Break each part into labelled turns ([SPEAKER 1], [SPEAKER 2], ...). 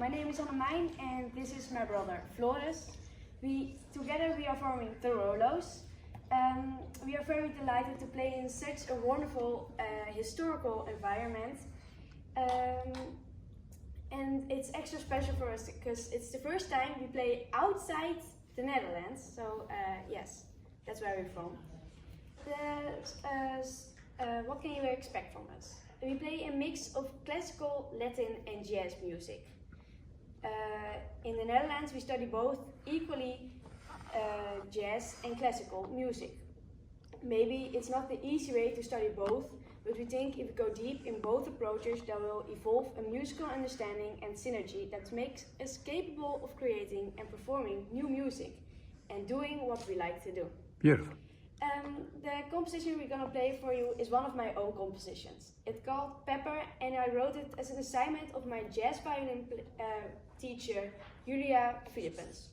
[SPEAKER 1] my name is Annemijn and this is my brother Floris. Together we are forming the Rolos. We are very delighted to play in such a wonderful historical environment. And it's extra special for us because it's the first time we play outside the Netherlands. So yes, that's where we're from. What can you expect from us? We play a mix of classical, Latin and jazz music. In the Netherlands we study both equally jazz and classical music. Maybe it's not the easy way to study both, but we think if we go deep in both approaches, there will evolve a musical understanding and synergy that makes us capable of creating and performing new music and doing what we like to do.
[SPEAKER 2] Beautiful.
[SPEAKER 1] The composition we're going to play for you is one of my own compositions. It's called Pepper and I wrote it as an assignment of my jazz violin teacher, Julia Philippens.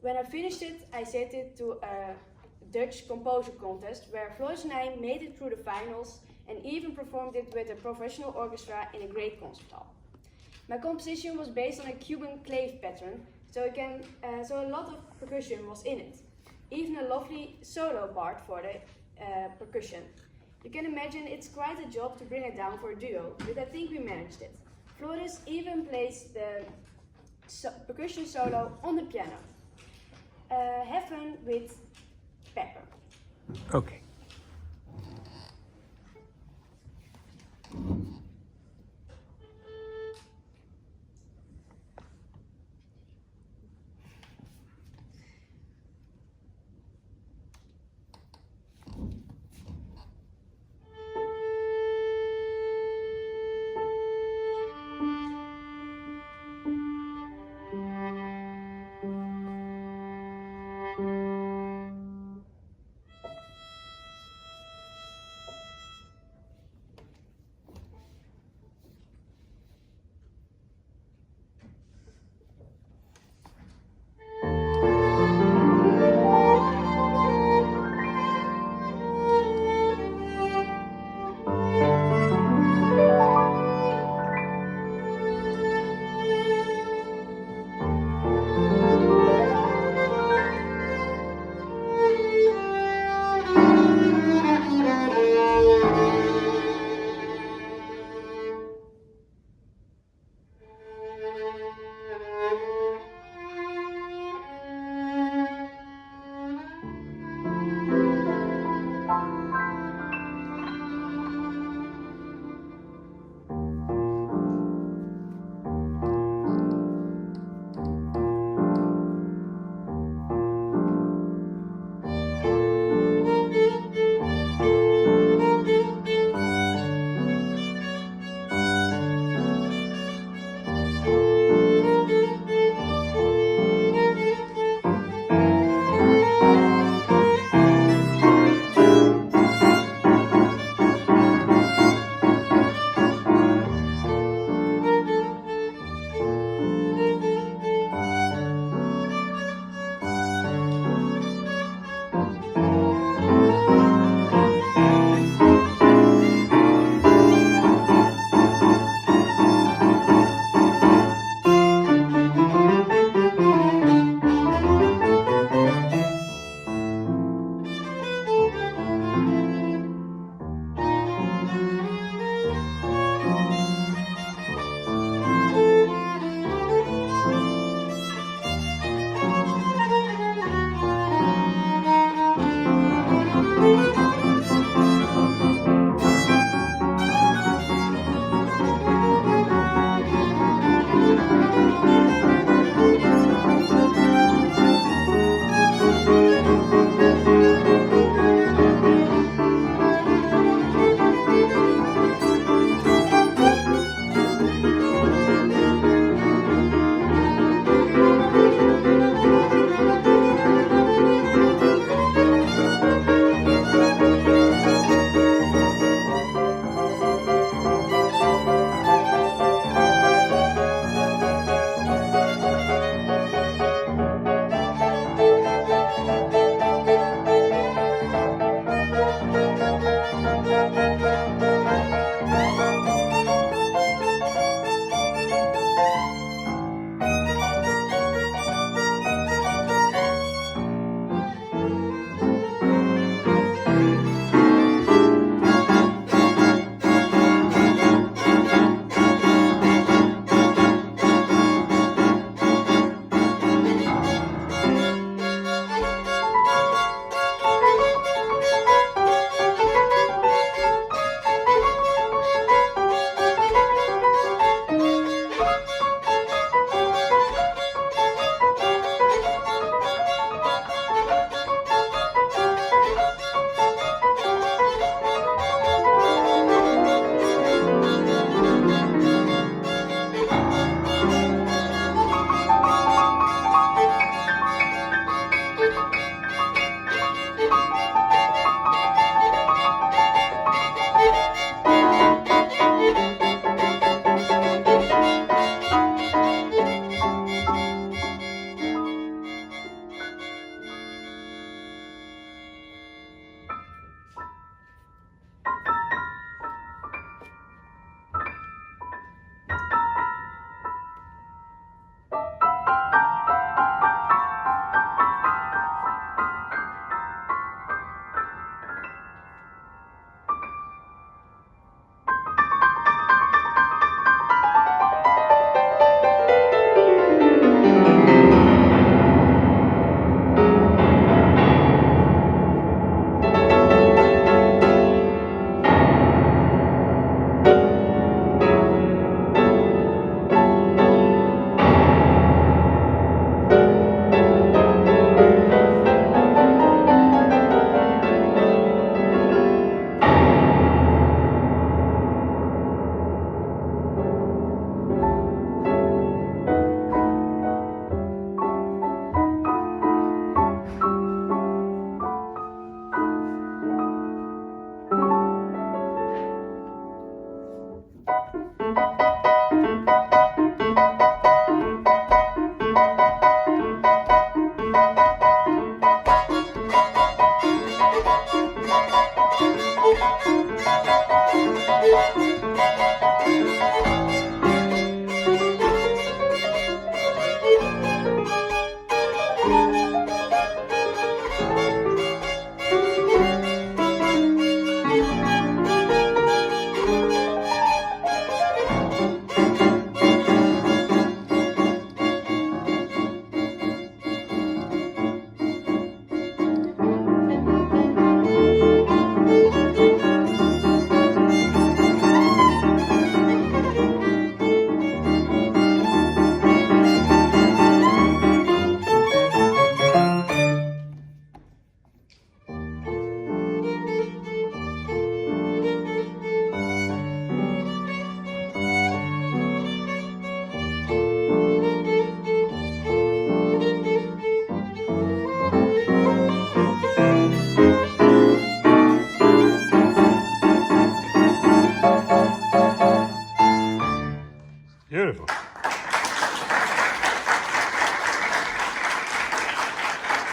[SPEAKER 1] When I finished it, I sent it to a Dutch composer contest where Floris and I made it through the finals and even performed it with a professional orchestra in a great concert hall. My composition was based on a Cuban clave pattern, so a lot of percussion was in it. Even a lovely solo part for the percussion. You can imagine it's quite a job to bring it down for a duo, but I think we managed it. Floris even plays the percussion solo on the piano. Have fun with Pepper.
[SPEAKER 2] Okay.